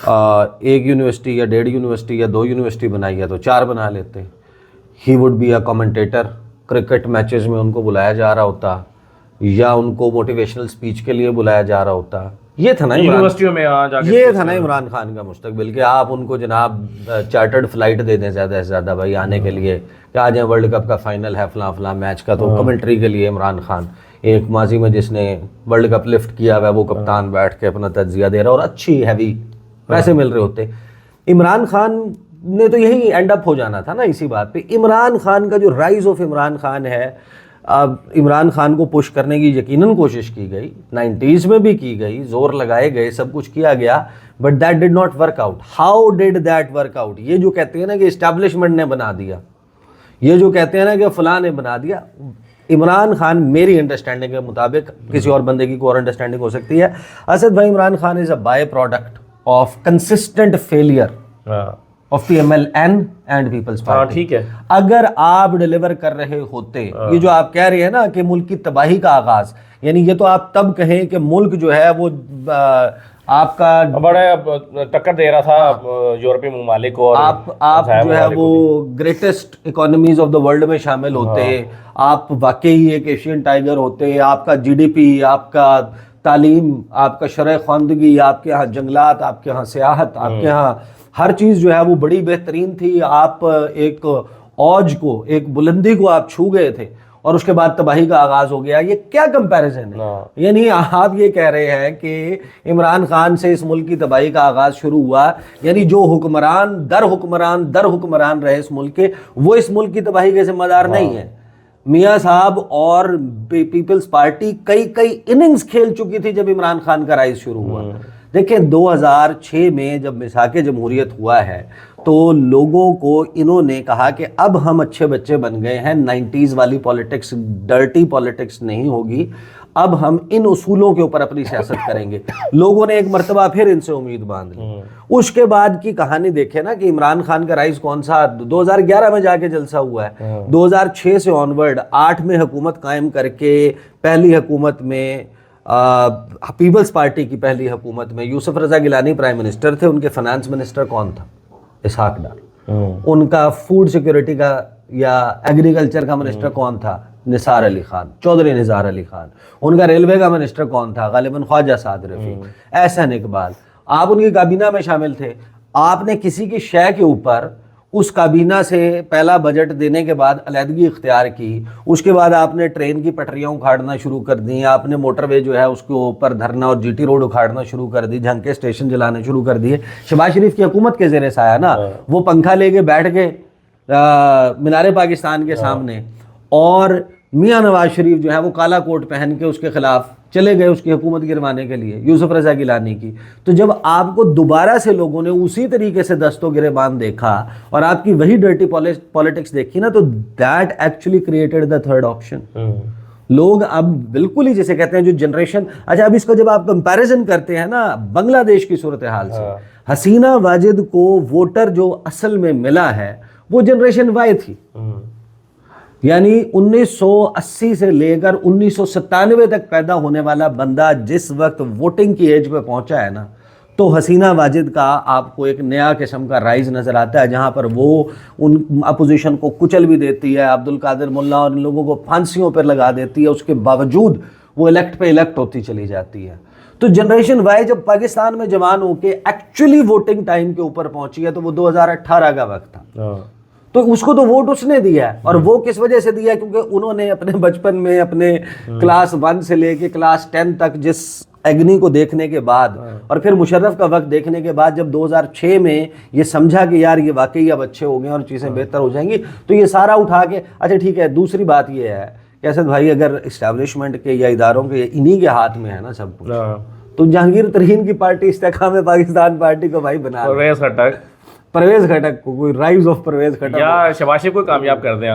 ایک یونیورسٹی یا 1.5 یونیورسٹی یا 2 یونیورسٹی بنائی ہے تو 4 بنا لیتے. He would be a commentator, cricket matches میں ان کو بلایا جا رہا ہوتا یا ان کو موٹیویشنل اسپیچ کے لیے بلایا جا رہا ہوتا. یہ تھا نا یونیورسٹیوں میں یہ تھا نا عمران خان کا مستقبل, کہ آپ ان کو جناب چارٹرڈ فلائٹ دے دیں زیادہ سے زیادہ بھائی آنے کے لیے, کہ آ جائیں ورلڈ کپ کا فائنل ہے فلاں فلاں میچ کا, تو کمنٹری کے لیے عمران خان, ایک ماضی میں جس نے ورلڈ کپ لفٹ کیا ہوا ہے وہ کپتان بیٹھ کے اپنا تجزیہ دے رہا اور اچھی ہیوی پیسے مل رہے ہوتے. عمران خان نے تو یہی اینڈ اپ ہو جانا تھا نا اسی بات پہ. عمران خان کا جو رائز آف عمران خان ہے, اب عمران خان کو پش کرنے کی یقیناً کوشش کی گئی, 90s میں بھی کی گئی, زور لگائے گئے, سب کچھ کیا گیا, but that did not work out. How did that work out? یہ جو کہتے ہیں نا کہ اسٹیبلشمنٹ نے بنا دیا, یہ جو کہتے ہیں نا کہ فلاں نے بنا دیا, عمران خان میری انڈرسٹینڈنگ کے مطابق, کسی اور بندے کی کوئی اور انڈرسٹینڈنگ ہو سکتی ہے, اسد بھائی Imran Khan is a by product of consistent failure of P M L N and Peoples Party. ٹھیک ہے, اگر آپ ڈیلیور کر رہے ہوتے, یہ جو آپ کہہ رہے ہیں نا کہ ملک کی تباہی کا آغاز, یعنی یہ تو آپ تب کہیں کہ ملک جو ہے وہ آپ کا بڑا ٹکر دے رہا تھا یورپی ممالک کو, آپ جو ہے وہ greatest economies of the world میں شامل ہوتے, آپ واقعی ایک ایشین ٹائیگر ہوتے, آپ کا جی ڈی پی, آپ کا تعلیم, آپ کا شرح خواندگی, آپ کے ہاں جنگلات, آپ کے ہاں سیاحت, آپ کے ہاں ہر چیز جو ہے وہ بڑی بہترین تھی. آپ ایک اوج کو, ایک بلندی کو آپ چھو گئے تھے, اور اس کے بعد تباہی کا آغاز ہو گیا. یہ کیا کمپیریزن ہے؟ یعنی آپ یہ کہہ رہے ہیں کہ عمران خان سے اس ملک کی تباہی کا آغاز شروع ہوا, یعنی جو حکمران رہے اس ملک کے, وہ اس ملک کی تباہی کے ذمہ دار نہیں ہے. میاں صاحب اور پیپلز پارٹی کئی اننگز کھیل چکی تھی جب عمران خان کا رائز شروع ہوا. دیکھیں 2006 میں جب مساق جمہوریت ہوا ہے تو لوگوں کو انہوں نے کہا کہ اب ہم اچھے بچے بن گئے ہیں, 90s والی پالیٹکس, ڈرٹی پالیٹکس نہیں ہوگی, اب ہم ان اصولوں کے اوپر اپنی سیاست کریں گے. لوگوں نے ایک مرتبہ پھر ان سے امید باندھ لی. اس کے بعد کی کہانی دیکھیں نا کہ عمران خان کا رائز کون سا 2011 میں جا کے جلسہ ہوا ہے, 2006 سے آنورڈ 8 میں حکومت قائم کر کے, پہلی حکومت میں پیپلز پارٹی کی پہلی حکومت میں یوسف رضا گیلانی پرائم منسٹر تھے, ان کے فنانس منسٹر کون تھا؟ اسحاق ڈار. ان کا فوڈ سیکیورٹی کا یا ایگریکلچر کا منسٹر کون تھا؟ نثار علی خان, چودھری نثار علی خان. ان کا ریلوے کا منسٹر کون تھا؟ غالباً خواجہ سعد رفیق, احسن اقبال. آپ ان کی کابینہ میں شامل تھے. آپ نے کسی کی شے کے اوپر اس کابینہ سے پہلا بجٹ دینے کے بعد علیحدگی اختیار کی, اس کے بعد آپ نے ٹرین کی پٹریاں اکھاڑنا شروع کر دیں, آپ نے موٹر وے جو ہے اس کے اوپر دھرنا اور جی ٹی روڈ اکھاڑنا شروع کر دی, جھنگ کے اسٹیشن جلانے شروع کر دیے. شہباز شریف کی حکومت کے زیر سایہ نا وہ پنکھا لے کے بیٹھ گئے مینار پاکستان کے سامنے, اور میاں نواز شریف جو ہے وہ کالا کوٹ پہن کے اس کے خلاف چلے گئے اس کی حکومت گروانے کے لیے, یوسف رضا گیلانی کی. تو جب آپ کو دوبارہ سے لوگوں نے اسی طریقے سے دست و گریبان دیکھا اور آپ کی وہی ڈرٹی پالیٹکس دیکھی نا, تو that actually created the third option. لوگ اب بالکل ہی جیسے کہتے ہیں جو جنریشن, اچھا اب اس کا جب آپ کمپیریزن کرتے ہیں نا بنگلہ دیش کی صورتحال سے, حسینہ واجد کو ووٹر جو اصل میں ملا ہے وہ جنریشن وائی تھی, یعنی 1980 سے لے کر 1997 تک پیدا ہونے والا بندہ جس وقت ووٹنگ کی ایج پہ پہنچا ہے نا, تو حسینہ واجد کا آپ کو ایک نیا قسم کا رائز نظر آتا ہے, جہاں پر وہ ان اپوزیشن کو کچل بھی دیتی ہے, عبد القادر ملا اور ان لوگوں کو پھانسیوں پر لگا دیتی ہے, اس کے باوجود وہ الیکٹ پہ الیکٹ ہوتی چلی جاتی ہے. تو جنریشن وائی جب پاکستان میں جوان ہو کے ایکچولی ووٹنگ ٹائم کے اوپر پہنچی ہے تو وہ 2018 کا وقت تھا. تو اس کو تو ووٹ اس نے دیا ہے, اور وہ کس وجہ سے دیا؟ کیونکہ انہوں نے اپنے بچپن میں اپنے کلاس 1 سے لے کے کلاس 10 تک جس ایگنی کو دیکھنے کے بعد اور پھر مشرف کا وقت دیکھنے کے بعد جب 2006 میں یہ سمجھا کہ یار یہ واقعی اب اچھے ہو گئے اور چیزیں بہتر ہو جائیں گی, تو یہ سارا اٹھا کے اچھا ٹھیک ہے. دوسری بات یہ ہے کہ اسد بھائی اگر اسٹیبلشمنٹ کے یا اداروں کے انہی کے ہاتھ میں ہے نا سب کچھ, تو جہانگیر ترین کی پارٹی استحکام پاکستان پارٹی کو بھائی بنا پرویز خٹک کو, کوئی رائز آف پرویز خٹک یا شہباز شریف کو کامیاب کر دیں,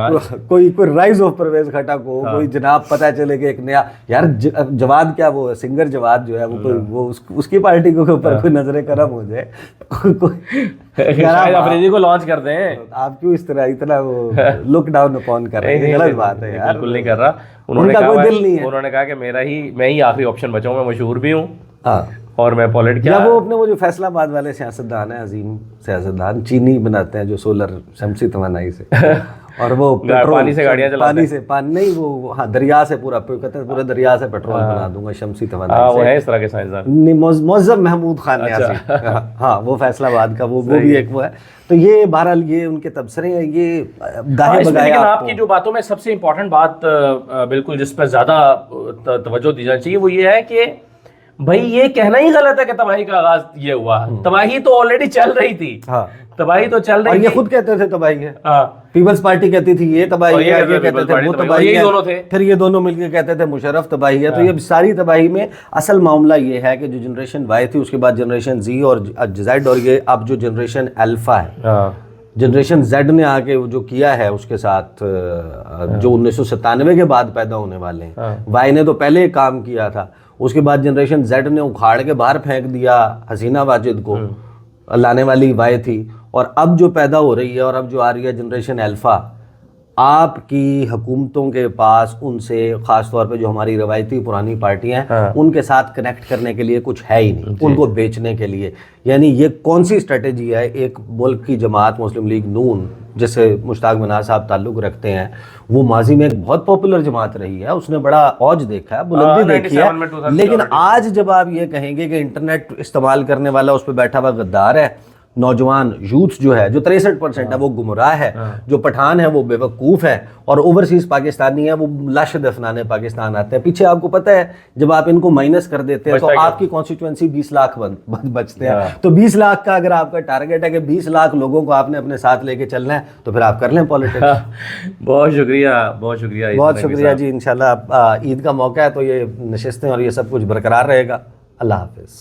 کوئی رائز آف پرویز خٹک ہو, کوئی جناب پتہ چلے کہ ایک نیا یار جواد کیا وہ سنگر جواد جو ہے وہ اس کی پارٹی کے اوپر کوئی نظر کرم ہو جائے, افریدی کو لانچ کر دیں. آپ کیوں اس طرح اتنا وہ لک ڈاؤن اپون کر رہے ہیں؟ غلط بات ہے یار, بالکل نہیں کر رہا. انہوں نے کہا کہ میں ہی آخری آپشن بچا ہوں, میں مشہور بھی ہوں, اور میں پولٹ کیا وہ اپنے وہ جو فیصلہ آباد والے سیاستدان ہیں، عظیم سیاستدان، چینی بناتے ہیں جو سولر شمسی توانائی سے، اور وہ پانی سے گاڑیاں چلاتے پانی سے نہیں وہ ہاں دریا سے پورا کہتے ہیں پورے دریا سے پیٹرول بنا دوں گا شمسی توانائی وہ ہے اس طرح کے سائنسدان، معظم محمود خان نیازی، ہاں وہ فیصلہ آباد کا وہ بھی ایک وہ ہے. تو یہ بہرحال یہ ان کے تبصرے ہیں. یہ گاہے بگاہے لیکن آپ کی جو باتوں میں سب سے امپورٹنٹ بات بالکل جس پہ زیادہ توجہ دی جانی چاہیے وہ یہ ہے کہ بھائی یہ کہنا ہی غلط ہے کہ تباہی کا آغاز یہ ہوا، تباہی تو آلریڈی چل رہی تھی، تباہی تو چل رہی اور تھی. یہ خود کہتے تھے تباہی ہے، پیپلز پارٹی کہتی تھی یہ تباہی ہے، یہ کہتے تھے وہ تباہی ہے، پھر یہ دونوں مل کے کہتے تھے مشرف تباہی ہے. تو یہ ساری تباہی میں اصل معاملہ یہ ہے کہ جو جنریشن وائی تھی، اس کے بعد جنریشن زی اور زیڈ، اور یہ اب جو جنریشن الفا ہے، جنریشن زیڈ نے آ کے جو کیا ہے اس کے ساتھ جو 1997 کے بعد پیدا ہونے والے ہیں. وائی نے تو پہلے کام کیا تھا، اس کے بعد جنریشن زیڈ نے اکھاڑ کے باہر پھینک دیا حسینہ واجد کو، لانے والی وائی تھی. اور اب جو پیدا ہو رہی ہے اور اب جو آ رہی ہے جنریشن الفا، آپ کی حکومتوں کے پاس ان سے خاص طور پہ جو ہماری روایتی پرانی پارٹیاں ہیں ان کے ساتھ کنیکٹ کرنے کے لیے کچھ ہے ہی نہیں، ان کو بیچنے کے لیے. یعنی یہ کون سی اسٹریٹجی ہے؟ ایک ملک کی جماعت مسلم لیگ نون جس سے مشتاق منہا صاحب تعلق رکھتے ہیں، وہ ماضی میں ایک بہت پاپولر جماعت رہی ہے، اس نے بڑا اوج دیکھا ہے، بلندی دیکھی ہے. لیکن آج جب آپ یہ کہیں گے کہ انٹرنیٹ استعمال کرنے والا اس پہ بیٹھا ہوا غدار ہے، نوجوان یوتھ جو ہے جو 63% ہے وہ گمراہ ہے، جو پٹھان ہے وہ بے وقوف ہے، اور اوورسیز پاکستانی ہے وہ لاش دفنانے پاکستان آتے ہیں. پیچھے آپ کو پتہ ہے جب آپ ان کو مائنس کر دیتے ہیں تو آپ کی کانسٹیٹوئنسی 20 لاکھ بچتے ہیں. تو 20 لاکھ کا اگر آپ کا ٹارگیٹ ہے کہ 20 لاکھ لوگوں کو آپ نے اپنے ساتھ لے کے چلنا ہے تو پھر آپ کر لیں پالیٹکس. بہت شکریہ، بہت شکریہ، بہت شکریہ جی. انشاءاللہ عید کا موقع ہے تو یہ نشستیں اور یہ سب کچھ برقرار رہے گا. اللہ حافظ.